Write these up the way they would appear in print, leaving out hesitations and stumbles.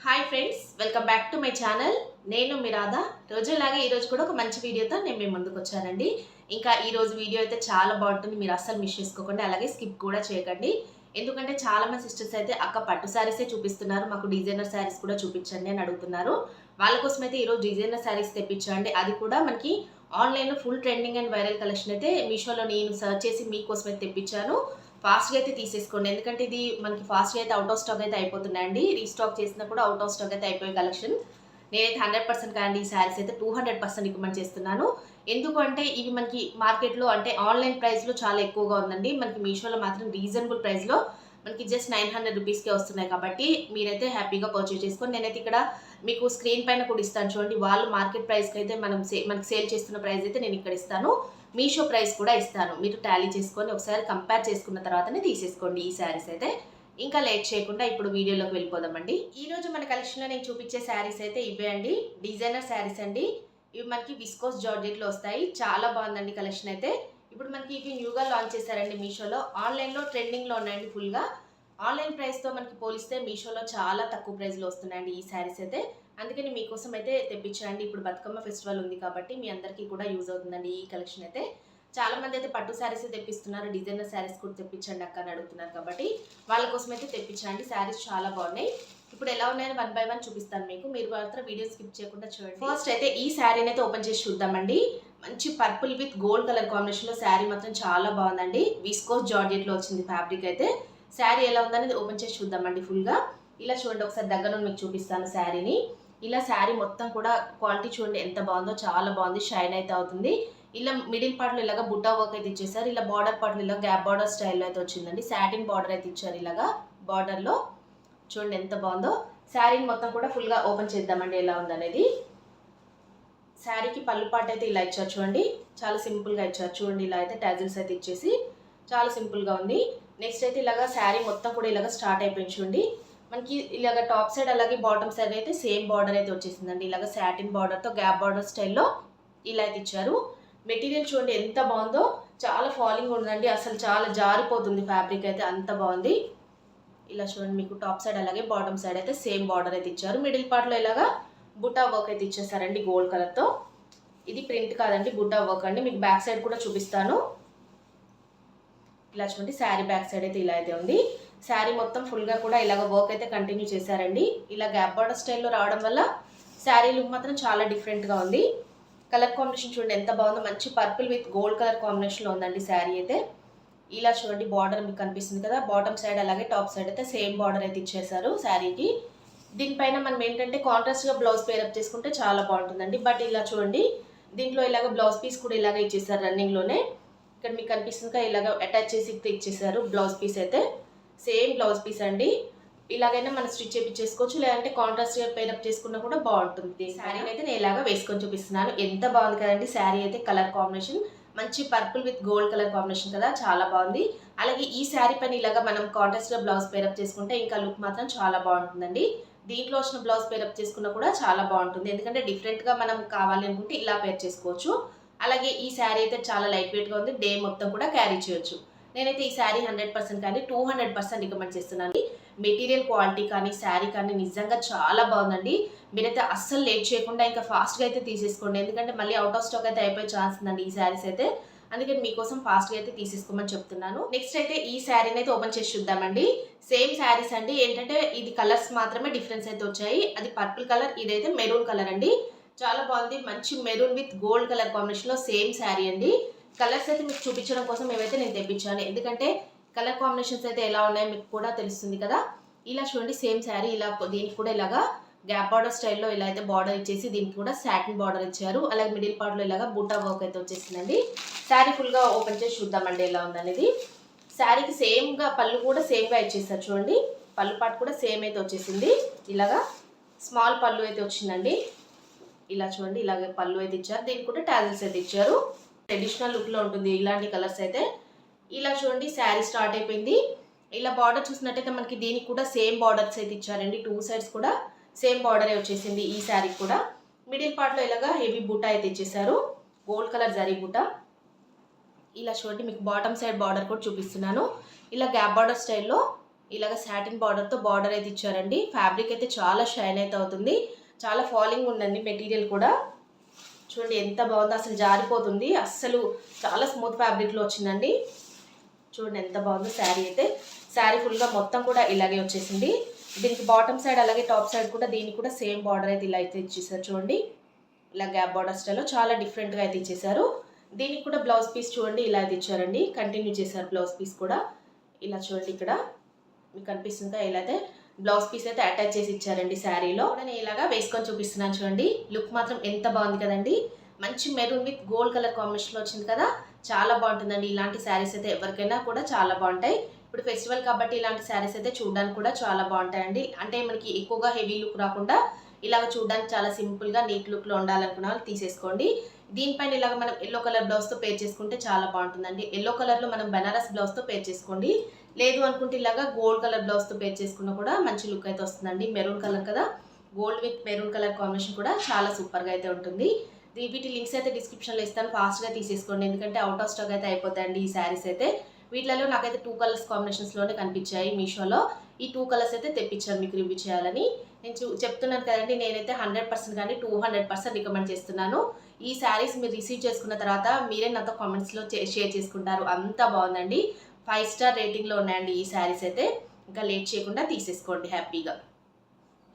Hi friends, welcome back to my channel. నేను మీ రాధా. రోజులాగే ఈరోజు కూడా ఒక మంచి వీడియోతో నేను మీ ముందుకు వచ్చానండి. ఇంకా ఈరోజు వీడియో అయితే చాలా బాగుంటుంది. మీరు అస్సలు మిస్ చేసుకోకండి, అలాగే స్కిప్ కూడా చేయకండి. ఎందుకంటే చాలా మంది సిస్టర్స్ అయితే అక్క పట్టు శారీసే చూపిస్తున్నారు, మాకు డిజైనర్ శారీస్ కూడా చూపించండి అని అడుగుతున్నారు. వాళ్ళ కోసం అయితే ఈరోజు డిజైనర్ శారీస్ తెప్పించండి. అది కూడా మనకి ఆన్లైన్లో full trending and viral collection అయితే మీషోలో నేను సర్చ్ చేసి మీకోసం అయితే తెప్పించాను. ఫాస్ట్గా అయితే తీసేసుకోండి, ఎందుకంటే ఇది మనకి ఫాస్ట్గా అయితే అవుట్ ఆఫ్ స్టాక్ అయితే అయిపోతున్నాయండి. రీస్టాక్ చేసినా కూడా అవుట్ ఆఫ్ స్టాక్ అయితే అయిపోయే కలెక్షన్. నేనైతే 100% కానీ ఈ శారీస్ అయితే 200% రికమెండ్ చేస్తున్నాను. ఎందుకు అంటే ఇవి మనకి మార్కెట్లో అంటే ఆన్లైన్ ప్రైస్లో చాలా ఎక్కువగా ఉందండి. మనకి మీషోలో మాత్రం రీజనబుల్ ప్రైస్లో మనకి జస్ట్ 900 రూపీస్కే వస్తున్నాయి. కాబట్టి మీరైతే హ్యాపీగా పర్చేజ్ చేసుకోండి. నేనైతే ఇక్కడ మీకు స్క్రీన్ పైన కూడా ఇస్తాను చూడండి. వాళ్ళు మార్కెట్ ప్రైస్కి అయితే మనకి సేల్ చేస్తున్న ప్రైస్ అయితే నేను ఇక్కడ ఇస్తాను, మీషో ప్రైస్ కూడా ఇస్తాను. మీరు టాలీ చేసుకొని ఒకసారి కంపేర్ చేసుకున్న తర్వాతనే తీసేసుకోండి ఈ శారీస్ అయితే. ఇంకా లేట్ చేయకుండా ఇప్పుడు వీడియోలోకి వెళ్ళిపోదామండి. ఈరోజు మన కలెక్షన్లో నేను చూపించే శారీస్ అయితే ఇవే అండి, డిజైనర్ శారీస్ అండి. ఇవి మనకి విస్కోస్ జార్జెట్లో వస్తాయి. చాలా బాగుందండి కలెక్షన్ అయితే. ఇప్పుడు మనకి ఇవి న్యూగా లాంచ్ చేశారండి మీషోలో. ఆన్లైన్లో ట్రెండింగ్లో ఉన్నాయండి ఫుల్గా. ఆన్లైన్ ప్రైస్తో మనకి పోలిస్తే మీషోలో చాలా తక్కువ ప్రైస్లో వస్తున్నాయండి ఈ శారీస్ అయితే. అందుకని మీకోసం అయితే తెప్పించండి. ఇప్పుడు బతుకమ్మ ఫెస్టివల్ ఉంది కాబట్టి మీ అందరికీ కూడా యూజ్ అవుతుందండి ఈ కలెక్షన్ అయితే. చాలా మంది అయితే పట్టు శారీస్ తెప్పిస్తున్నారు, డిజైనర్ శారీస్ కూడా తెప్పించండి అక్క అని అడుగుతున్నారు. కాబట్టి వాళ్ళ కోసం అయితే తెప్పించండి. శారీస్ చాలా బాగున్నాయి. ఇప్పుడు ఎలా ఉన్నాయని 1 by 1 చూపిస్తాను మీకు. మీరు మాత్రం వీడియో స్కిప్ చేయకుండా చూడండి. ఫస్ట్ అయితే ఈ శారీని అయితే ఓపెన్ చేసి చూద్దామండి. మంచి పర్పుల్ విత్ గోల్డ్ కలర్ కాంబినేషన్లో శారీ మాత్రం చాలా బాగుందండి. విస్కోస్ జార్జెట్లో వచ్చింది ఫ్యాబ్రిక్ అయితే. శారీ ఎలా ఉందనేది ఓపెన్ చేసి చూద్దామండి ఫుల్గా. ఇలా చూడండి, ఒకసారి దగ్గర నుండి మీకు చూపిస్తాను శారీని. ఇలా శారీ మొత్తం కూడా క్వాలిటీ చూడండి ఎంత బాగుందో, చాలా బాగుంది. షైన్ అయితే అవుతుంది. ఇలా మిడిల్ పార్ట్లో ఇలాగా బుట్టా వర్క్ అయితే ఇచ్చేసారు. ఇలా బార్డర్ పార్ట్లో ఇలా గ్యాప్ బార్డర్ స్టైల్లో అయితే వచ్చిందండి. సాటిన్ బార్డర్ అయితే ఇచ్చారు ఇలాగా బార్డర్లో. చూడండి ఎంత బాగుందో. శారీని మొత్తం కూడా ఫుల్గా ఓపెన్ చేద్దామండి ఎలా ఉందనేది. శారీకి పళ్ళు పాటు అయితే ఇలా ఇచ్చారు చూడండి, చాలా సింపుల్గా ఇచ్చారు చూడండి. ఇలా అయితే టాజిల్స్ అయితే ఇచ్చేసి చాలా సింపుల్గా ఉంది. నెక్స్ట్ అయితే ఇలాగా శారీ మొత్తం కూడా ఇలాగ స్టార్ట్ అయిపోయింది చూడండి. మనకి ఇలాగ టాప్ సైడ్ అలాగే బాటమ్ సైడ్ అయితే సేమ్ బార్డర్ అయితే వచ్చేసిందండి. ఇలాగ సాటిన్ బార్డర్తో గ్యాప్ బార్డర్ స్టైల్లో ఇలా అయితే ఇచ్చారు. మెటీరియల్ చూడండి ఎంత బాగుందో, చాలా ఫాలింగ్ ఉందండి, అసలు చాలా జారిపోతుంది ఫ్యాబ్రిక్ అయితే, అంత బాగుంది. ఇలా చూడండి, మీకు టాప్ సైడ్ అలాగే బాటమ్ సైడ్ అయితే సేమ్ బార్డర్ అయితే ఇచ్చారు. మిడిల్ పార్ట్లో ఇలాగా బుట్టా వర్క్ అయితే ఇచ్చేసారండి గోల్డ్ కలర్తో. ఇది ప్రింట్ కాదండి, బుట్టా వర్క్ అండి. మీకు బ్యాక్ సైడ్ కూడా చూపిస్తాను. ఇలా చూడండి, శారీ బ్యాక్ సైడ్ అయితే ఇలా అయితే ఉంది. శారీ మొత్తం ఫుల్గా కూడా ఇలాగ వర్క్ అయితే కంటిన్యూ చేశారండి. ఇలా గ్యాప్ బార్డర్ స్టైల్లో రావడం వల్ల శారీ లుక్ మాత్రం చాలా డిఫరెంట్గా ఉంది. కలర్ కాంబినేషన్ చూడండి ఎంత బాగుందో, మంచి పర్పుల్ విత్ గోల్డ్ కలర్ కాంబినేషన్లో ఉందండి శారీ అయితే. ఇలా చూడండి, బార్డర్ మీకు కనిపిస్తుంది కదా, బాటమ్ సైడ్ అలాగే టాప్ సైడ్ అయితే సేమ్ బార్డర్ అయితే ఇచ్చేసారు శారీకి. దీనిపైన మనం ఏంటంటే కాంట్రాస్ట్గా బ్లౌజ్ పేరప్ చేసుకుంటే చాలా బాగుంటుందండి. బట్ ఇలా చూడండి, దీంట్లో ఇలాగ బ్లౌజ్ పీస్ కూడా ఇలాగ ఇచ్చేసారు రన్నింగ్లోనే. ఇక్కడ మీకు కనిపిస్తుంది ఇలాగ అటాచ్ చేసి ఇచ్చేసారు బ్లౌజ్ పీస్ అయితే. సేమ్ బ్లౌజ్ పీస్ అండి. ఇలాగైనా మనం స్టిచ్ చేయించేసుకోవచ్చు, లేదంటే కాంట్రాస్ట్గా పేరప్ చేసుకున్నా కూడా బాగుంటుంది. శారీని అయితే నేను ఇలాగా వేసుకొని చూపిస్తున్నాను. ఎంత బాగుంది కదండి శారీ అయితే. కలర్ కాంబినేషన్ మంచి purple with gold colour combination కదా, చాలా బాగుంది. అలాగే ఈ శారీ పైన ఇలాగా మనం కాంట్రాస్ట్గా బ్లౌజ్ పేరప్ చేసుకుంటే ఇంకా లుక్ మాత్రం చాలా బాగుంటుందండి. దీంట్లో వచ్చిన బ్లౌజ్ పేరప్ చేసుకున్నా కూడా చాలా బాగుంటుంది, ఎందుకంటే డిఫరెంట్గా మనం కావాలి అనుకుంటే ఇలా పేర్ చేసుకోవచ్చు. అలాగే ఈ శారీ అయితే చాలా లైట్ వెయిట్గా ఉంది, డే మొత్తం కూడా క్యారీ చేయొచ్చు. నేనైతే ఈ శారీ 100% కానీ 200% రికమెండ్ చేస్తున్నాను. మెటీరియల్ క్వాలిటీ కానీ శారీ కానీ నిజంగా చాలా బాగుందండి. మీరైతే అస్సలు లేట్ చేయకుండా ఇంకా ఫాస్ట్గా అయితే తీసేసుకోండి, ఎందుకంటే మళ్ళీ అవుట్ ఆఫ్ స్టాక్ అయితే అయిపోయే ఛాన్స్ ఉందండి ఈ శారీస్ అయితే. అందుకని మీకోసం ఫాస్ట్గా అయితే తీసేసుకోమని చెప్తున్నాను. నెక్స్ట్ అయితే ఈ శారీని అయితే ఓపెన్ చేసి చూద్దామండి. సేమ్ శారీస్ అండి, ఏంటంటే ఇది కలర్స్ మాత్రమే డిఫరెన్స్ అయితే వచ్చాయి. అది పర్పుల్ కలర్, ఇదైతే మెరూన్ కలర్ అండి. చాలా బాగుంది, మంచి మెరూన్ విత్ గోల్డ్ కలర్ కాంబినేషన్లో సేమ్ శారీ అండి. కలర్స్ అయితే మీకు చూపించడం కోసం మేమైతే నేను తెప్పించాను, ఎందుకంటే కలర్ కాంబినేషన్స్ అయితే ఎలా ఉన్నాయో మీకు కూడా తెలుస్తుంది కదా. ఇలా చూడండి, సేమ్ శారీ. ఇలా దీనికి కూడా ఇలాగా గ్యాప్ బార్డర్ స్టైల్లో ఇలా అయితే బార్డర్ ఇచ్చేసి దీనికి కూడా సాటిన్ బార్డర్ ఇచ్చారు. అలాగే మిడిల్ పార్ట్లో ఇలాగా బూటా వర్క్ అయితే వచ్చేసిందండి. శారీ ఫుల్గా ఓపెన్ చేసి చూద్దామండి ఎలా ఉందనేది. శారీకి సేమ్గా పళ్ళు కూడా సేమ్గా ఇచ్చేస్తారు చూడండి. పళ్ళు పాటు కూడా సేమ్ అయితే వచ్చేసింది. ఇలాగా స్మాల్ పళ్ళు అయితే వచ్చిందండి. ఇలా చూడండి, ఇలాగే పళ్ళు అయితే ఇచ్చారు. దీనికి కూడా టాజిల్స్ అయితే ఇచ్చారు. ట్రెడిషనల్ లుక్లో ఉంటుంది ఇలాంటి కలర్స్ అయితే. ఇలా చూడండి, శారీ స్టార్ట్ అయిపోయింది. ఇలా బార్డర్ చూసినట్టయితే మనకి దీనికి కూడా సేమ్ బార్డర్స్ అయితే ఇచ్చారండి. 2 సైడ్స్ కూడా సేమ్ బార్డరే వచ్చేసింది ఈ శారీకి కూడా. మిడిల్ పార్ట్లో ఇలాగా హెవీ బూటా అయితే ఇచ్చేసారు, గోల్డ్ కలర్ జరీ బూటా. ఇలా చూడండి, మీకు బాటమ్ సైడ్ బార్డర్ కూడా చూపిస్తున్నాను. ఇలా గ్యాప్ బార్డర్ స్టైల్లో ఇలాగ సాటిన్ బార్డర్తో బార్డర్ అయితే ఇచ్చారండి. ఫ్యాబ్రిక్ అయితే చాలా షైన్ అయితే అవుతుంది. చాలా ఫాలింగ్ ఉందండి మెటీరియల్ కూడా. చూడండి ఎంత బాగుందో, అసలు జారిపోతుంది. అస్సలు చాలా స్మూత్ ఫ్యాబ్రిక్లో వచ్చిందండి. చూడండి ఎంత బాగుందో శారీ అయితే. శారీ ఫుల్గా మొత్తం కూడా ఇలాగే వచ్చేసింది. దీనికి బాటమ్ సైడ్ అలాగే టాప్ సైడ్ కూడా దీనికి కూడా సేమ్ బార్డర్ అయితే ఇలా అయితే ఇచ్చేసారు. చూడండి ఇలా గ్యాప్ బార్డర్ స్టైల్లో చాలా డిఫరెంట్గా అయితే ఇచ్చేసారు. దీనికి కూడా బ్లౌజ్ పీస్ చూడండి ఇలా అయితే ఇచ్చారండి. కంటిన్యూ చేశారు బ్లౌజ్ పీస్ కూడా. ఇలా చూడండి ఇక్కడ మీకు కనిపిస్తుందా, ఇలా అయితే బ్లౌజ్ పీస్ అయితే అటాచ్ చేసి ఇచ్చారండి శారీలో. నేను ఇలాగా వేసుకొని చూపిస్తున్నాను చూడండి. లుక్ మాత్రం ఎంత బాగుంది కదండి. మంచి మెరూన్ విత్ గోల్డ్ కలర్ కాంబినేషన్లో వచ్చింది కదా, చాలా బాగుంటుందండి. ఇలాంటి శారీస్ అయితే ఎవరికైనా కూడా చాలా బాగుంటాయి. ఇప్పుడు ఫెస్టివల్ కాబట్టి ఇలాంటి శారీస్ అయితే చూడడానికి కూడా చాలా బాగుంటాయండి. అంటే మనకి ఎక్కువగా హెవీ లుక్ రాకుండా ఇలాగ చూడడానికి చాలా సింపుల్గా నీట్ లుక్లో ఉండాలనుకున్న వాళ్ళు తీసేసుకోండి. దీనిపైన ఇలాగ మనం ఎల్లో కలర్ బ్లౌజ్తో పేర్ చేసుకుంటే చాలా బాగుంటుందండి. ఎల్లో కలర్లో మనం బనారస్ బ్లౌజ్తో పేర్ చేసుకోండి. లేదు అనుకుంటే ఇలాగా గోల్డ్ కలర్ బ్లౌజ్తో పేర్ చేసుకున్నా కూడా మంచి లుక్ అయితే వస్తుందండి. మెరూన్ కలర్ కదా, gold with maroon colour combination కూడా చాలా సూపర్గా అయితే ఉంటుంది. వీటి లింక్స్ అయితే డిస్క్రిప్షన్లో ఇస్తాను, ఫాస్ట్గా తీసేసుకోండి. ఎందుకంటే అవుట్ ఆఫ్ స్టాక్ అయితే అయిపోతాయండి ఈ శారీస్ అయితే. వీటిలలో నాకైతే 2 కలర్స్ కాంబినేషన్స్లోనే కనిపించాయి మీషోలో. ఈ 2 కలర్స్ అయితే తెప్పించాను మీకు రివ్యూ చేయాలని. నేను చెప్తున్నాను కదండి, నేనైతే 100% కానీ 200% రికమెండ్ చేస్తున్నాను. ఈ శారీస్ మీరు రిసీవ్ చేసుకున్న తర్వాత మీరే నాతో కామెంట్స్లో షేర్ చేసుకుంటారు. అంత బాగుందండి. 5 స్టార్ రేటింగ్లో ఉన్నాయండి ఈ శారీస్ అయితే. ఇంకా లేట్ చేయకుండా తీసేసుకోండి హ్యాపీగా.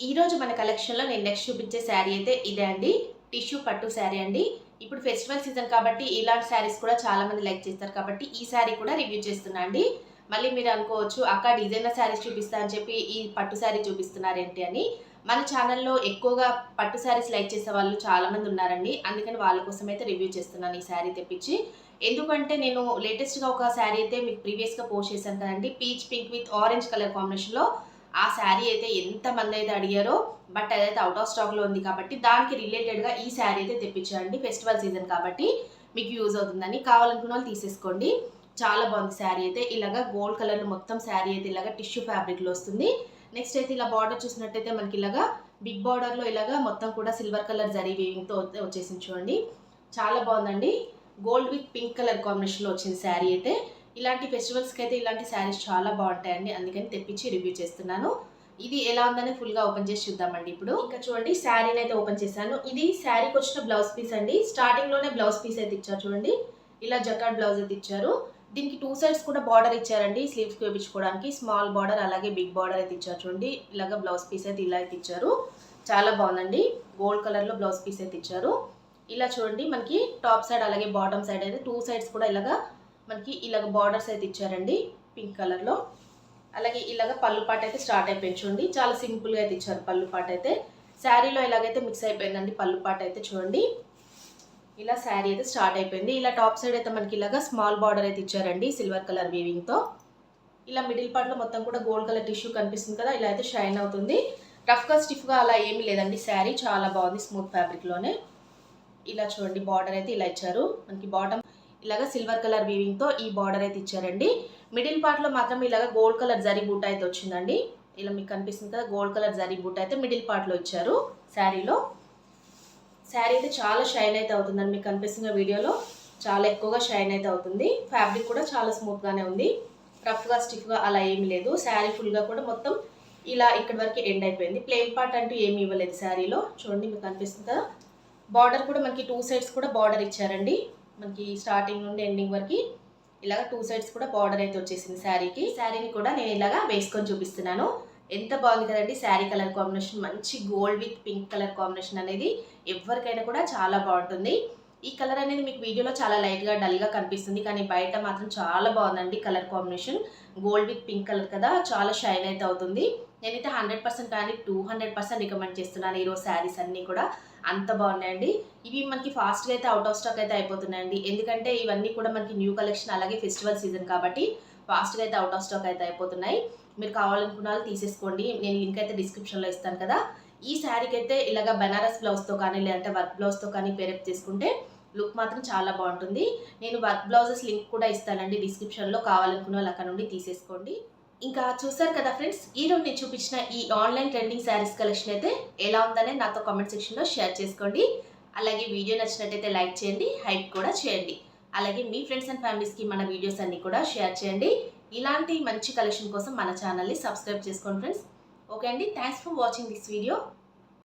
ఈరోజు మన కలెక్షన్లో నేను నెక్స్ట్ చూపించే శారీ అయితే ఇదే అండి. టిష్యూ పట్టు శారీ అండి. ఇప్పుడు ఫెస్టివల్ సీజన్ కాబట్టి ఇలాంటి శారీస్ కూడా చాలా మంది లైక్ చేస్తారు కాబట్టి ఈ శారీ కూడా రివ్యూ చేస్తున్నా అండి. మళ్ళీ మీరు అనుకోవచ్చు అక్క డిజైనర్ శారీస్ చూపిస్తా అని చెప్పి ఈ పట్టు శారీ చూపిస్తున్నారేంటి అని. మన ఛానల్లో ఎక్కువగా పట్టు శారీస్ లైక్ చేసే వాళ్ళు చాలా మంది ఉన్నారండి. అందుకని వాళ్ళ కోసం అయితే రివ్యూ చేస్తున్నాను ఈ శారీ తెప్పించి. ఎందుకంటే నేను లేటెస్ట్గా ఒక శారీ అయితే మీకు ప్రీవియస్గా పోస్ట్ చేశాను కదండి, peach pink with orange colour కాంబినేషన్లో. ఆ శారీ అయితే ఎంతమంది అయితే అడిగారో, బట్ అదైతే అవుట్ ఆఫ్ స్టాక్లో ఉంది కాబట్టి దానికి రిలేటెడ్గా ఈ శారీ అయితే తెప్పించారండి. ఫెస్టివల్ సీజన్ కాబట్టి మీకు యూజ్ అవుతుందని. కావాలనుకున్న వాళ్ళు తీసేసుకోండి. చాలా బాగుంది శారీ అయితే. ఇలాగా గోల్డ్ కలర్లో మొత్తం శారీ అయితే ఇలాగా టిష్యూ ఫ్యాబ్రిక్లో వస్తుంది. నెక్స్ట్ అయితే ఇలా బార్డర్ చూసినట్టయితే మనకి ఇలాగా బిగ్ బార్డర్లో ఇలాగా మొత్తం కూడా సిల్వర్ కలర్ జరీ వీవింగ్తో వచ్చేసింది చూడండి. చాలా బాగుందండి. గోల్డ్ విత్ పింక్ కలర్ కాంబినేషన్లో వచ్చింది శారీ అయితే. ఇలాంటి ఫెస్టివల్స్కి అయితే ఇలాంటి శారీస్ చాలా బాగుంటాయండి. అందుకని తెప్పించి రివ్యూ చేస్తున్నాను. ఇది ఎలా ఉందని ఫుల్గా ఓపెన్ చేసి చూద్దామండి ఇప్పుడు. ఇంకా చూడండి శారీని అయితే ఓపెన్ చేశాను. ఇది శారీకి వచ్చిన బ్లౌజ్ పీస్ అండి. స్టార్టింగ్లోనే బ్లౌజ్ పీస్ అయితే ఇచ్చారు చూడండి. ఇలా జకార్డ్ బ్లౌజ్ అయితే ఇచ్చారు. దీనికి 2 సైడ్స్ కూడా బార్డర్ ఇచ్చారండి స్లీవ్స్కి వేయించుకోవడానికి. స్మాల్ బార్డర్ అలాగే బిగ్ బార్డర్ అయితే ఇచ్చారు చూడండి. ఇలాగ బ్లౌజ్ పీస్ అయితే ఇలా అయితే ఇచ్చారు. చాలా బాగుందండి. గోల్డ్ కలర్లో బ్లౌజ్ పీస్ అయితే ఇచ్చారు. ఇలా చూడండి మనకి టాప్ సైడ్ అలాగే బాటమ్ సైడ్ అయితే 2 సైడ్స్ కూడా ఇలాగా మనకి ఇలాగ బార్డర్స్ అయితే ఇచ్చారండి పింక్ కలర్లో. అలాగే ఇలాగ పళ్ళు పాట అయితే స్టార్ట్ అయిపోయింది చూడండి. చాలా సింపుల్గా అయితే ఇచ్చారు పళ్ళు పాట అయితే. శారీలో ఇలాగైతే మిక్స్ అయిపోయిందండి పళ్ళు పాట అయితే చూడండి. ఇలా శారీ అయితే స్టార్ట్ అయిపోయింది. ఇలా టాప్ సైడ్ అయితే మనకి ఇలాగ స్మాల్ బార్డర్ అయితే ఇచ్చారండి సిల్వర్ కలర్ వీవింగ్తో. ఇలా మిడిల్ పార్ట్లో మొత్తం కూడా గోల్డ్ కలర్ టిష్యూ కనిపిస్తుంది కదా, ఇలా అయితే షైన్ అవుతుంది. రఫ్గా స్టిఫ్గా అలా ఏమీ లేదండి. శారీ చాలా బాగుంది స్మూత్ ఫ్యాబ్రిక్లోనే. ఇలా చూడండి బార్డర్ అయితే ఇలా ఇచ్చారు. మనకి బాటమ్ ఇలాగ సిల్వర్ కలర్ వీవింగ్తో ఈ బార్డర్ అయితే ఇచ్చారండి. మిడిల్ పార్ట్లో మాత్రం ఇలాగ గోల్డ్ కలర్ జరీ బూట అయితే వచ్చిందండి. ఇలా మీకు కనిపిస్తుంది కదా, గోల్డ్ కలర్ జరీ బూట అయితే మిడిల్ పార్ట్లో ఇచ్చారు శారీలో. శారీ అయితే చాలా షైన్ అయితే అవుతుందండి. మీకు కనిపిస్తున్న వీడియోలో చాలా ఎక్కువగా షైన్ అయితే అవుతుంది. ఫ్యాబ్రిక్ కూడా చాలా స్మూత్గానే ఉంది. రఫ్గా స్టిఫ్గా అలా ఏమీ లేదు. శారీ ఫుల్గా కూడా మొత్తం ఇలా ఇక్కడి వరకు ఎండ్ అయిపోయింది. ప్లెయిన్ పార్ట్ అంటూ ఏమీ ఇవ్వలేదు శారీలో. చూడండి మీకు కనిపిస్తుంది కదా. బార్డర్ కూడా మనకి 2 సైడ్స్ కూడా బార్డర్ ఇచ్చారండి. మనకి స్టార్టింగ్ నుండి ఎండింగ్ వరకు ఇలాగ 2 సైడ్స్ కూడా బార్డర్ అయితే వచ్చేసింది శారీకి. శారీని కూడా నేను ఇలాగా వేసుకొని చూపిస్తున్నాను. ఎంత బాగుంది కదండి శారీ కలర్ కాంబినేషన్. మంచి gold with pink colour combination అనేది ఎవరికైనా కూడా చాలా బాగుంటుంది. ఈ కలర్ అనేది మీకు వీడియోలో చాలా లైట్గా డల్గా కనిపిస్తుంది, కానీ బయట మాత్రం చాలా బాగుందండి colour combination. Gold with pink colour కదా, చాలా షైన్ అయితే అవుతుంది. నేనైతే 100% కానీ 200% రికమెండ్ చేస్తున్నాను ఈరోజు శారీస్ అన్నీ కూడా. అంత బాగున్నాయండి. ఇవి మనకి ఫాస్ట్గా అయితే అవుట్ ఆఫ్ స్టాక్ అయితే అయిపోతున్నాయండి. ఎందుకంటే ఇవన్నీ కూడా మనకి న్యూ కలెక్షన్, అలాగే ఫెస్టివల్ సీజన్ కాబట్టి ఫాస్ట్గా అయితే అవుట్ ఆఫ్ స్టాక్ అయితే అయిపోతున్నాయి. మీరు కావాలనుకున్న వాళ్ళు తీసేసుకోండి. నేను లింక్ అయితే డిస్క్రిప్షన్లో ఇస్తాను కదా. ఈ శారీకి అయితే ఇలాగ బనారస్ బ్లౌజ్తో కానీ లేదంటే వర్క్ బ్లౌజ్తో కానీ పేరప్ తీసుకుంటే లుక్ మాత్రం చాలా బాగుంటుంది. నేను వర్క్ బ్లౌజెస్ లింక్ కూడా ఇస్తానండి డిస్క్రిప్షన్లో, కావాలనుకున్న వాళ్ళు అక్కడ నుండి తీసేసుకోండి. ఇంకా చూసారు కదా ఫ్రెండ్స్, ఈరోజు నేను చూపించిన ఈ ఆన్లైన్ ట్రెండింగ్ శారీస్ కలెక్షన్ అయితే ఎలా ఉందనే నాతో కామెంట్ సెక్షన్లో షేర్ చేసుకోండి. అలాగే వీడియో నచ్చినట్టయితే లైక్ చేయండి, హైప్ కూడా చేయండి. అలాగే మీ ఫ్రెండ్స్ అండ్ ఫ్యామిలీస్కి మన వీడియోస్ అన్నీ కూడా షేర్ చేయండి. ఇలాంటి మంచి కలెక్షన్ కోసం మన ఛానల్ని సబ్స్క్రైబ్ చేసుకోండి ఫ్రెండ్స్. ఓకే అండి, thanks for watching this video.